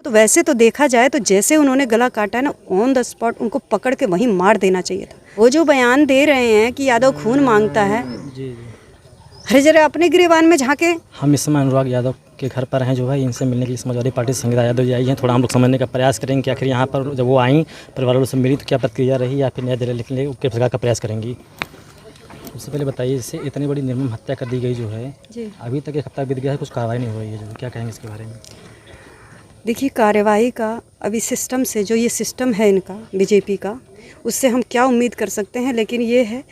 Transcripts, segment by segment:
तो वैसे तो देखा जाए तो जैसे उन्होंने गला काटा है ना, ऑन द स्पॉट उनको पकड़ के वहीं मार देना चाहिए था। वो जो बयान दे रहे हैं कि यादव खून मांगता है, अरे जरा अपने गिरेबान में झांके। हम इस समय अनुराग यादव के घर पर हैं, जो है इनसे मिलने के लिए समाजवादी पार्टी संगीता यादव जी आई हैं। थोड़ा हम लोग समझने का प्रयास करेंगे कि आखिर यहाँ पर जब वो आई परिवार वालों से मिली तो क्या प्रतिक्रिया रही, या फिर न्याय दिलाने के लिए उसके प्रकार का प्रयास करेंगी। सबसे पहले बताइए, इससे इतनी बड़ी निर्मम हत्या कर दी गई जो है जी, अभी तक 1 हफ्ता बीत गया है, कुछ कार्रवाई नहीं हो रही है, जो क्या कहेंगे इसके बारे में? देखिए कार्यवाही का अभी सिस्टम से, जो ये सिस्टम है इनका बीजेपी का, उससे हम क्या उम्मीद कर सकते हैं। लेकिन ये है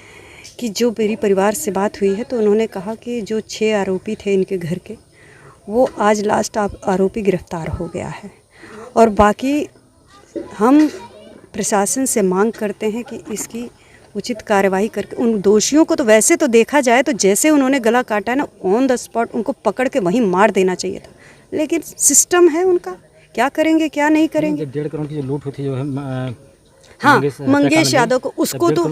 कि जो मेरी परिवार से बात हुई है तो उन्होंने कहा कि जो 6 आरोपी थे इनके घर के, वो आज लास्ट आरोपी गिरफ्तार हो गया है। और बाकी हम प्रशासन से मांग करते हैं कि इसकी उचित कार्रवाई करके उन दोषियों को, तो वैसे तो देखा जाए तो जैसे उन्होंने गला काटा है ना, ऑन द स्पॉट उनको पकड़ के वहीं मार देना चाहिए था। लेकिन सिस्टम है उनका, क्या करेंगे क्या नहीं करेंगे। 1.5 करोड़ की जो लूट होती जो है, हाँ, मंगेश यादव को, उसको तो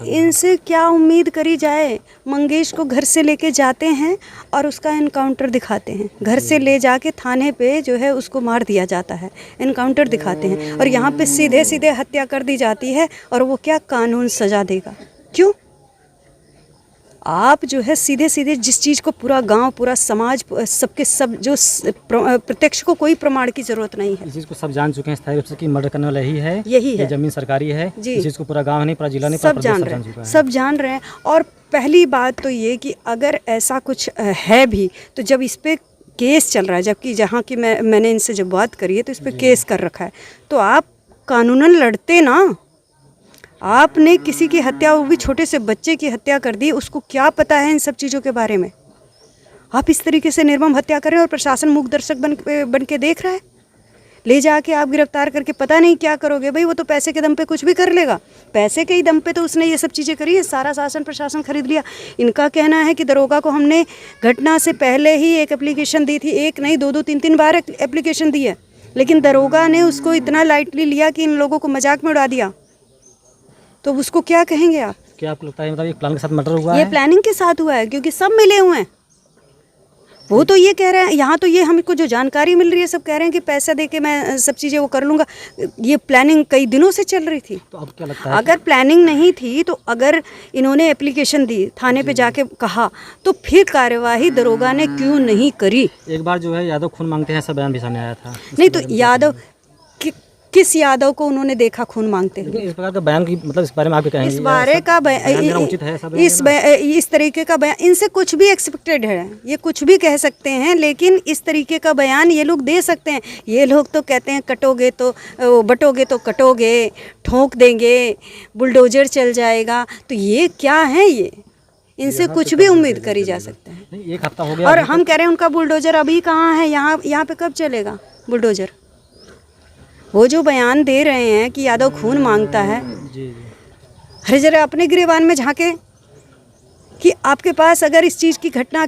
इनसे क्या उम्मीद करी जाए। मंगेश को घर से लेके जाते हैं और उसका एनकाउंटर दिखाते हैं, घर से ले जाके थाने पे जो है उसको मार दिया जाता है, एनकाउंटर दिखाते हैं, और यहाँ पे सीधे सीधे हत्या कर दी जाती है। और वो क्या कानून सजा देगा? क्यों? आप जो है सीधे सीधे जिस चीज़ को पूरा गांव, पूरा समाज, सबके सब जो प्रत्यक्ष को कोई प्रमाण की जरूरत नहीं है। इस चीज़ को सब जान चुके हैं स्थायी रूप से कि मर्डर करने वाला यही है, जमीन सरकारी है। इस चीज़ को पूरा गांव नहीं, पूरा जिला नहीं, सब जान रहे हैं, सब जान रहे हैं। और पहली बात तो ये कि अगर ऐसा कुछ है भी तो जब इस पर केस चल रहा है, जबकि जहाँ की मैंने इनसे जब बात करी है तो इस पर केस कर रखा है, तो आप कानूनन लड़ते ना। आपने किसी की हत्या, वो भी छोटे से बच्चे की हत्या कर दी, उसको क्या पता है इन सब चीज़ों के बारे में? आप इस तरीके से निर्मम हत्या कर रहे हैं और प्रशासन मूक दर्शक बन के देख रहा है। ले जाके आप गिरफ्तार करके पता नहीं क्या करोगे। भाई वो तो पैसे के दम पे कुछ भी कर लेगा, पैसे के ही दम पे तो उसने ये सब चीज़ें करी है, सारा शासन प्रशासन खरीद लिया। इनका कहना है कि दरोगा को हमने घटना से पहले ही एक एप्लीकेशन दी थी, एक नहीं 2-2 3-3 बार एप्लीकेशन दी है, लेकिन दरोगा ने उसको इतना लाइटली लिया कि इन लोगों को मजाक में उड़ा दिया। तो उसको क्या कहेंगे आप? क्या आपको लगता है मतलब ये प्लान के साथ मर्डर हुआ है? ये प्लानिंग के साथ हुआ है, क्योंकि सब मिले हुए हैं। वो तो ये कह रहे हैं, यहाँ तो ये हमको जो जानकारी मिल रही है सब कह रहे हैं कि पैसा देके मैं सब चीज़ें वो कर लूँगा। ये प्लानिंग कई दिनों से चल रही थी। तो अब क्या लगता है अगर प्लानिंग नहीं थी तो अगर इन्होंने एप्लीकेशन दी, थाने पे जाके कहा, तो फिर कार्यवाही दरोगा ने क्यों नहीं करी? एक बार जो है यादव खून मांगते हैं ऐसा बयान भी सामने आया था। नहीं तो यादव किस यादव को उन्होंने देखा खून मांगते हुए? इस प्रकार का बयान की मतलब इस बारे में आप क्या कहेंगे? इस बारे का उचित है इस तरीके का बयान, इनसे कुछ भी एक्सपेक्टेड है, ये कुछ भी कह सकते हैं, लेकिन इस तरीके का बयान ये लोग दे सकते हैं। ये लोग तो कहते हैं कटोगे तो बटोगे तो कटोगे, ठोक देंगे, बुलडोजर चल जाएगा। तो ये क्या है? ये इनसे कुछ भी उम्मीद करी जा सकते हैं। 1 हफ्ता हो गया और हम कह रहे हैं उनका बुलडोजर अभी कहाँ है? यहाँ पे कब चलेगा बुलडोजर? वो जो बयान दे रहे हैं कि यादव खून मांगता है, अरे जरा अपने गिरेबान में झांके कि आपके पास अगर इस चीज़ की घटना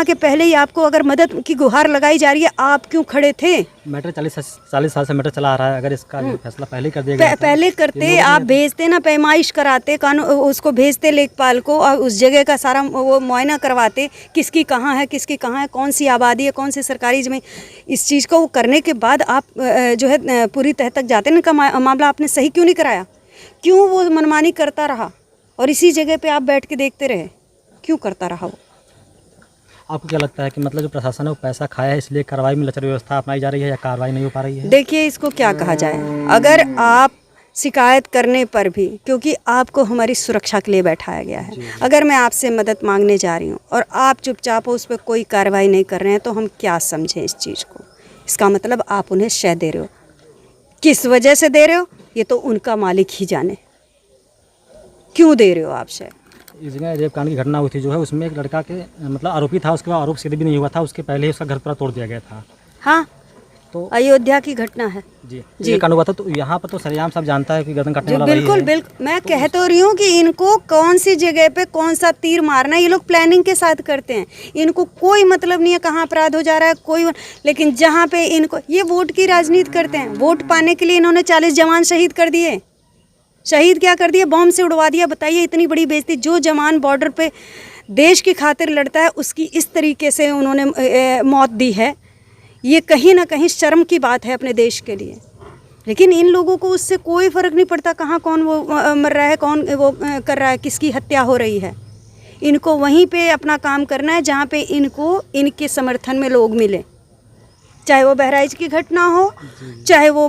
के पहले ही आपको अगर मदद की गुहार लगाई जा रही है, आप क्यों खड़े थे? मैटर 40 साल से मैटर चला आ रहा है। अगर इसका फैसला पहले कर दिया गया पहले करते, आप भेजते ना, पैमाइश कराते, उसको भेजते लेखपाल को, और उस जगह का सारा वो मुआयना करवाते, किसकी कहाँ है, कौन सी आबादी है, कौन सी सरकारी जमीन। इस चीज़ को करने के बाद आप जो है पूरी तह तक जाते ना, का मामला आपने सही क्यों नहीं कराया? क्यों वो मनमानी करता रहा और इसी जगह पे आप बैठ के देखते रहे? क्यों करता रहा वो? आपको क्या लगता है कि मतलब जो प्रशासन है वो पैसा खाया है इसलिए कार्रवाई में लचर व्यवस्था अपनाई जा रही है, या कार्रवाई नहीं हो पा रही है? देखिए, इसको क्या कहा जाए। अगर आप शिकायत करने पर भी, क्योंकि आपको हमारी सुरक्षा के लिए बैठाया गया है, अगर मैं आपसे मदद मांगने जा रही हूँ और आप चुपचाप उस पर कोई कार्रवाई नहीं कर रहे हैं, तो हम क्या समझें इस चीज़ को? इसका मतलब आप उन्हें शय दे रहे हो। किस वजह से दे रहे हो ये तो उनका मालिक ही जाने। क्यों दे रहे हो आप शय? इस जगह रेप कांड की घटना हुई थी जो है, उसमें एक लड़का के मतलब आरोपी था, उसके बाद आरोप सिद्ध भी नहीं हुआ था, उसके पहले ही उसका घर पूरा तोड़ दिया गया था। हाँ, तो अयोध्या की घटना है जी ये कांड हुआ था। तो यहाँ पर तो सरेआम सब जानता है कि गर्दन काटने वाला बिल्कुल बिल्कुल। मैं कह तो रही हूँ कि इनको कौन सी जगह पे कौन सा तीर मारना है, ये लोग प्लानिंग के साथ करते हैं। इनको कोई मतलब नहीं है कहाँ अपराध हो जा रहा है, कोई। लेकिन जहाँ पे इनको, ये वोट की राजनीति करते हैं। वोट पाने के लिए इन्होंने 40 जवान शहीद कर दिए। शहीद क्या कर दिए? बॉम्ब से उड़वा दिया। बताइए, इतनी बड़ी बेइज्जती। जो जवान बॉर्डर पे देश की खातिर लड़ता है उसकी इस तरीके से उन्होंने मौत दी है। ये कहीं ना कहीं शर्म की बात है अपने देश के लिए। लेकिन इन लोगों को उससे कोई फ़र्क नहीं पड़ता कहाँ कौन वो मर रहा है, कौन वो कर रहा है, किसकी हत्या हो रही है। इनको वहीं पे अपना काम करना है जहाँ पे इनको इनके समर्थन में लोग मिले, चाहे वो बहराइच की घटना हो, चाहे वो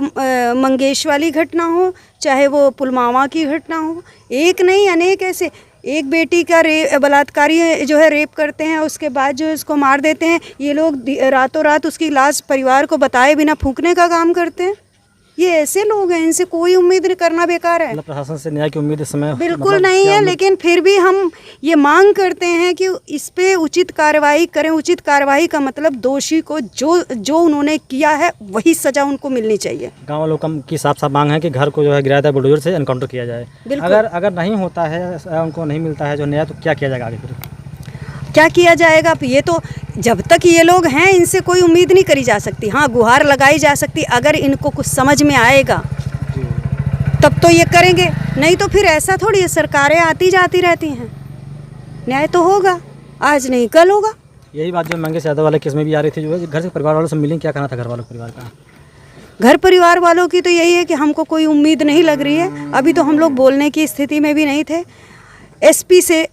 मंगेश वाली घटना हो, चाहे वो पुलवामा की घटना हो। एक नहीं अनेक ऐसे, एक बेटी का बलात्कारी जो है रेप करते हैं, उसके बाद जो है उसको मार देते हैं। ये लोग रातों रात उसकी लाश परिवार को बताए बिना फूंकने का काम करते हैं। ये ऐसे लोग हैं, इनसे कोई उम्मीद करना बेकार है। मतलब प्रशासन से न्याय की उम्मीद इस समय बिल्कुल मतलब नहीं है, लेकिन फिर भी हम ये मांग करते हैं कि इस पे उचित कार्रवाई करें। उचित कार्रवाई का मतलब दोषी को जो उन्होंने किया है वही सज़ा उनको मिलनी चाहिए। गाँव वालों की साफ साफ मांग है कि घर को जो है गिराया बुलडोजर से एनकाउंटर किया जाए। अगर नहीं होता है, उनको नहीं मिलता है जो न्याय, तो क्या किया जाएगा आगे? फिर क्या किया जाएगा? ये तो जब तक ये लोग हैं इनसे कोई उम्मीद नहीं करी जा सकती। हाँ, गुहार लगाई जा सकती, अगर इनको कुछ समझ में आएगा तब तो ये करेंगे, नहीं तो फिर ऐसा थोड़ी है, सरकारें आती जाती रहती हैं। न्याय तो होगा, आज नहीं कल होगा। यही बात जो मंगेश यादव वाले केस में भी आ रही थी, जो है घर से परिवार वालों से मिलें, क्या कहना था घर वालों परिवार का? घर परिवार वालों की तो यही है कि हमको कोई उम्मीद नहीं लग रही है। अभी तो हम लोग बोलने की स्थिति में भी नहीं थे। एसपी से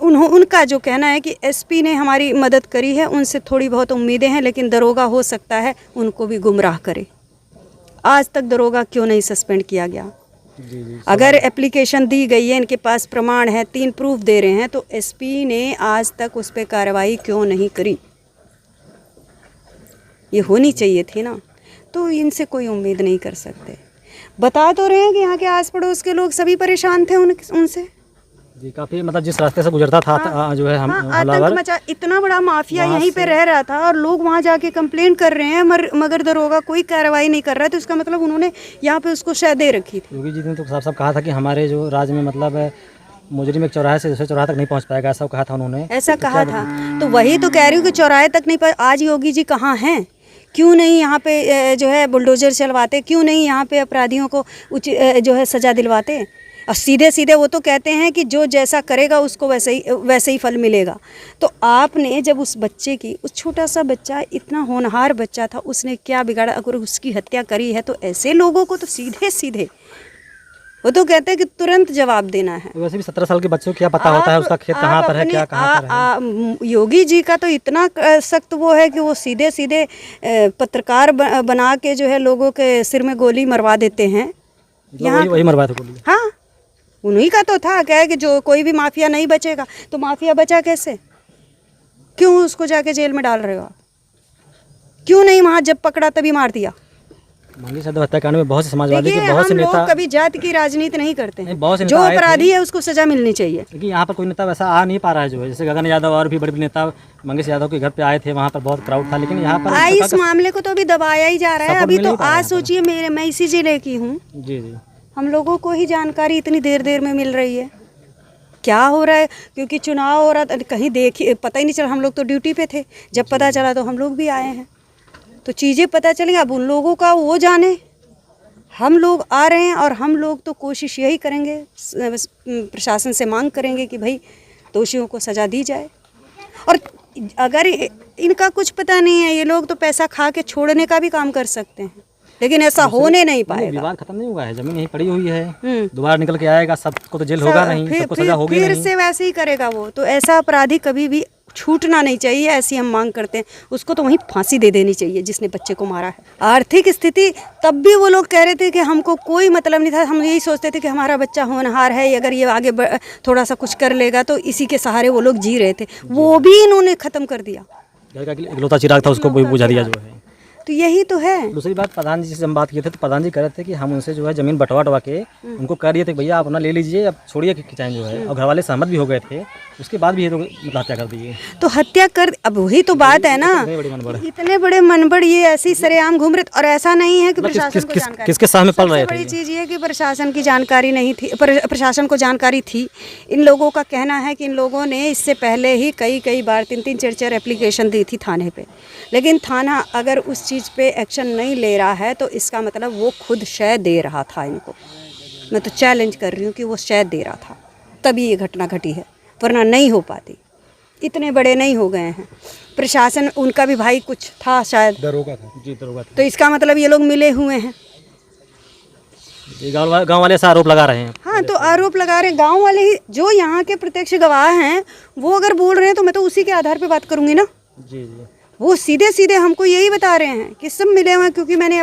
उनका जो कहना है कि एसपी ने हमारी मदद करी है, उनसे थोड़ी बहुत उम्मीदें हैं, लेकिन दरोगा हो सकता है उनको भी गुमराह करे। आज तक दरोगा क्यों नहीं सस्पेंड किया गया? अगर एप्लीकेशन दी गई है, इनके पास प्रमाण है, 3 प्रूफ दे रहे हैं, तो एसपी ने आज तक उस पर कार्रवाई क्यों नहीं करी? ये होनी चाहिए थी ना। तो इनसे कोई उम्मीद नहीं कर सकते। बता तो रहे हैं कि यहाँ के आस पड़ोस के लोग सभी परेशान थे उनसे जी। काफ़ी मतलब जिस रास्ते से गुजरता था जो है आतंक मचा, इतना बड़ा माफिया यहीं पे रह रहा था और लोग वहाँ जाके कंप्लेंट कर रहे हैं, मगर दरोगा कोई कार्रवाई नहीं कर रहा है। तो इसका मतलब उन्होंने यहाँ पे उसको शह दे रखी थी। योगी जी ने तो साफ साफ कहा था कि हमारे जो राज्य में मतलब मुजरिम एक चौराहे से दूसरे चौराहे तक नहीं पहुँच पाएगा, ऐसा कहा था उन्होंने। ऐसा कहा था, तो वही तो कह रही हूँ कि चौराहे तक नहीं। आज योगी जी कहाँ हैं? क्यों नहीं यहाँ पे जो है बुलडोजर चलवाते? क्यों नहीं यहाँ पे अपराधियों को जो है सज़ा दिलवाते? और सीधे सीधे वो तो कहते हैं कि जो जैसा करेगा उसको वैसे ही फल मिलेगा। तो आपने जब उस बच्चे की, उस छोटा सा बच्चा, इतना होनहार बच्चा था, उसने क्या बिगाड़ा? अगर उसकी हत्या करी है तो ऐसे लोगों को तो सीधे सीधे वो तो कहते हैं कि तुरंत जवाब देना है। वैसे भी 17 साल के बच्चों को क्या पता होता है उसका खेत कहाँ पर है, क्या कहाँ पर है। योगी जी का तो इतना सख्त वो है कि वो सीधे सीधे पत्रकार बना के जो है लोगों के सिर में गोली मरवा देते हैं। यहाँ वही मरवा थे गोली। हाँ, उन्हीं का तो था, क्या है कि जो कोई भी माफिया नहीं बचेगा। तो माफिया बचा कैसे? क्यों उसको जाके जेल में डाल रहे हो आप? क्यों नहीं वहाँ जब पकड़ा तभी मार दिया? मंगेश यादव हत्याकांड में बहुत से समाजवादी के बहुत से नेता, कभी जाति की राजनीति नहीं करते हैं। बहुत से जो अपराधी है उसको सजा मिलनी चाहिए। लेकिन यहाँ पर कोई नेता वैसा आ नहीं पा रहा है जो है, जैसे गगन यादव और भी बड़े नेता मंगेश यादव के घर पे आए थे, वहाँ पर बहुत क्राउड था, लेकिन यहाँ पर इस मामले को तो अभी दबाया ही जा रहा है। अभी तो आज सोचिए, मैं इसी जिले की हूँ। जी जी। हम लोगों को ही जानकारी इतनी देर में मिल रही है क्या हो रहा है, क्योंकि चुनाव हो रहा था, कहीं देखिए पता ही नहीं चला। हम लोग तो ड्यूटी पे थे, जब पता चला तो हम लोग भी आए हैं, तो चीज़ें पता चली। अब उन लोगों का वो जाने, हम लोग आ रहे हैं और हम लोग तो कोशिश यही करेंगे, प्रशासन से मांग करेंगे कि भाई दोषियों को सज़ा दी जाए। और अगर इनका कुछ पता नहीं है, ये लोग तो पैसा खा के छोड़ने का भी काम कर सकते हैं, लेकिन ऐसा होने नहीं पाएगा। विवाद खत्म नहीं हुआ है, जमीन यहीं पड़ी हुई है, दोबारा निकल के आएगा, सबको तो जेल होगा नहीं, सबको सजा होगी नहीं, फिर से वैसे ही करेगा वो। तो ऐसा अपराधी कभी भी छूटना नहीं चाहिए, ऐसी हम मांग करते हैं। उसको तो वहीं फांसी दे देनी चाहिए जिसने बच्चे को मारा है। आर्थिक स्थिति तब भी वो लोग कह रहे थे कि हमको कोई मतलब नहीं था, हम यही सोचते थे कि हमारा बच्चा होनहार है, अगर ये आगे थोड़ा सा कुछ कर लेगा तो इसी के सहारे वो लोग जी रहे थे। वो भी इन्होंने ख़त्म कर दिया। इकलौता चिराग था उसको बुझा दिया जो है। तो यही तो है। दूसरी बात, प्रधान जी से हम बात किए थे तो प्रधान जी कह रहे थे कि हम उनसे जो है ज़मीन बंटवा के उनको कह दिए थे भैया आप अपना ले लीजिए, अब छोड़िए खिंचाएं जो है, और घर वाले सहमत भी हो गए थे। उसके बाद भी ये लोग हत्या कर दिए। तो हत्या कर, अब वही तो बात है ना, इतने बड़े मनबड़ ये ऐसी सरेआम घूम रहे। और ऐसा नहीं है कि प्रशासन को जानकारी, किसके सामने पल रहे थे। बड़ी चीज़ ये कि प्रशासन की जानकारी नहीं थी, प्रशासन को जानकारी थी। इन लोगों का कहना है कि इन लोगों ने इससे पहले ही कई बार 3-3, 4-4 एप्लीकेशन दी थी थाने पे, लेकिन थाना अगर उस चीज़ पे एक्शन नहीं ले रहा है तो इसका मतलब वो खुद शय दे रहा था इनको। मैं तो चैलेंज कर रही हूँ कि वो शय दे रहा था, तभी ये घटना घटी है, वरना नहीं हो पाती। इतने बड़े नहीं हो गए हैं। प्रशासन उनका भी भाई कुछ था शायद, दरोगा था। जी दरोगा था। तो इसका मतलब ये लोग मिले हुए हैं। ये गाँव वाले ऐसा आरोप लगा रहे हैं। हाँ, तो आरोप लगा रहे हैं गांव वाले ही, जो यहाँ के प्रत्यक्ष गवाह हैं वो अगर बोल रहे हैं तो मैं तो उसी के आधार पे बात करूंगी ना। जी जी। वो सीधे सीधे हमको यही बता रहे हैं कि सब मिले हुए हैं, क्योंकि मैंने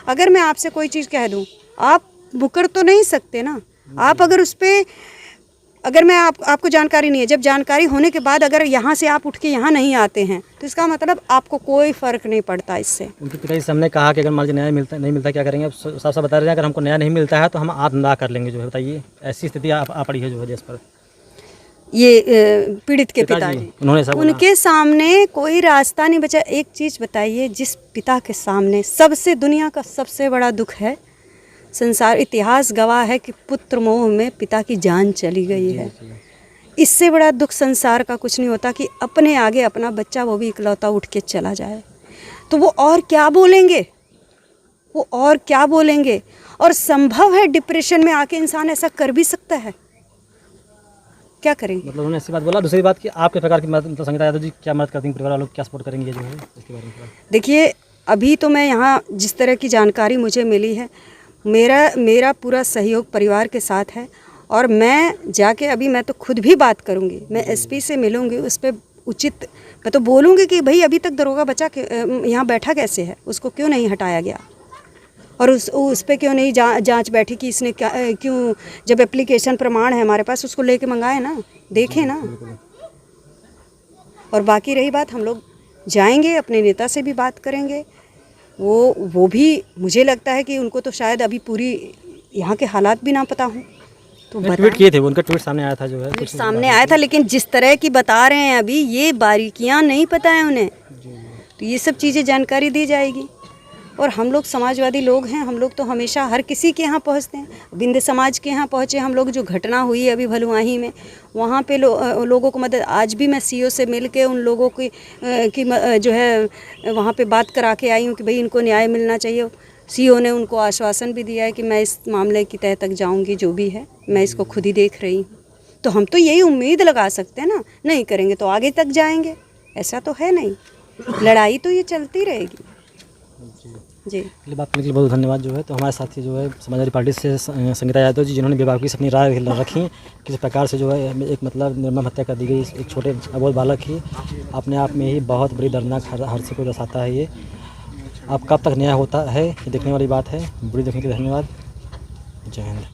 अगर मैं आपसे कोई चीज़ कह दूं, आप मुकर तो नहीं सकते ना। आप अगर उस पर, अगर मैं आपको जानकारी नहीं है, जब जानकारी होने के बाद अगर यहाँ से आप उठ के यहाँ नहीं आते हैं तो इसका मतलब आपको कोई फ़र्क नहीं पड़ता इससे। उनके पिताजी से हमने कहा कि अगर मान लीजिए न्याय नहीं मिलता क्या करेंगे? अब साफ साफ बता रहे हैं अगर हमको न्याय नहीं मिलता है तो हम आत्मदाह कर लेंगे जो है। बताइए, ऐसी स्थिति आ पड़ी है जो है देश पर। ये पीड़ित के पिताजी, उन्होंने सब उनके सामने कोई रास्ता नहीं बचा। एक चीज़ बताइए, जिस पिता के सामने सबसे दुनिया का सबसे बड़ा दुख है, संसार इतिहास गवाह है कि पुत्र मोह में पिता की जान चली गई है। इससे बड़ा दुख संसार का कुछ नहीं होता कि अपने आगे अपना बच्चा, वो भी इकलौता, उठ के चला जाए। तो वो और क्या बोलेंगे, वो और क्या बोलेंगे? और संभव है डिप्रेशन में आके इंसान ऐसा कर भी सकता है, क्या करेंगे? मतलब उन्होंने ऐसी बात बोला। दूसरी बात कि आपके प्रकार की मदद, मतलब संगीता यादव जी क्या मदद करती हैं, परिवार वालों क्या सपोर्ट करेंगे जो है इसके बारे में? देखिए, अभी तो मैं यहाँ जिस तरह की जानकारी मुझे मिली है, मेरा पूरा सहयोग परिवार के साथ है। और मैं जाके अभी मैं तो खुद भी बात करूँगी, मैं एसपी से मिलूँगी, उस पर उचित मैं तो बोलूँगी कि भाई अभी तक दरोगा बचा के यहाँ बैठा कैसे है, उसको क्यों नहीं हटाया गया, और उस पे क्यों नहीं जांच बैठी कि इसने क्या क्यों, जब एप्लीकेशन प्रमाण है हमारे पास उसको लेके मंगाए ना, देखें ना। और बाकी रही बात, हम लोग जाएंगे, अपने नेता से भी बात करेंगे। वो भी मुझे लगता है कि उनको तो शायद अभी पूरी यहाँ के हालात भी ना पता हों, तो ट्वीट किए थे, उनका ट्वीट सामने आया था जो है, ट्वीट सामने आया था, लेकिन जिस तरह की बता रहे हैं अभी, ये बारीकियाँ नहीं पता है उन्हें। तो ये सब चीज़ें जानकारी दी जाएगी। और हम लोग समाजवादी लोग हैं, हम लोग तो हमेशा हर किसी के यहाँ पहुँचते हैं। बिंद समाज के यहाँ पहुँचे हम लोग। जो घटना हुई है अभी भलुआही में, वहाँ पे लोगों को मदद, आज भी मैं सीओ से मिल के उन लोगों की जो है वहाँ पे बात करा के आई हूँ कि भाई इनको न्याय मिलना चाहिए। सीओ ने उनको आश्वासन भी दिया है कि मैं इस मामले की तह तक जाऊँगी, जो भी है मैं इसको खुद ही देख रही हूँ। तो हम तो यही उम्मीद लगा सकते हैं ना, नहीं करेंगे तो आगे तक जाएंगे, ऐसा तो है नहीं। लड़ाई तो ये चलती रहेगी जी। बात करने के लिए बहुत धन्यवाद जो है। तो हमारे साथी जो है समाजवादी पार्टी से संगीता यादव जी, जिन्होंने बेबाकी से अपनी राय रखी, किस प्रकार से जो है एक मतलब निर्मम हत्या कर दी गई एक छोटे अबोध बालक की, अपने आप में ही बहुत बड़ी दर्दनाक हादसे को दर्शाता है। ये अब कब तक न्याय होता है ये देखने वाली बात है। वीडियो देखने के लिए धन्यवाद। जय हिंद।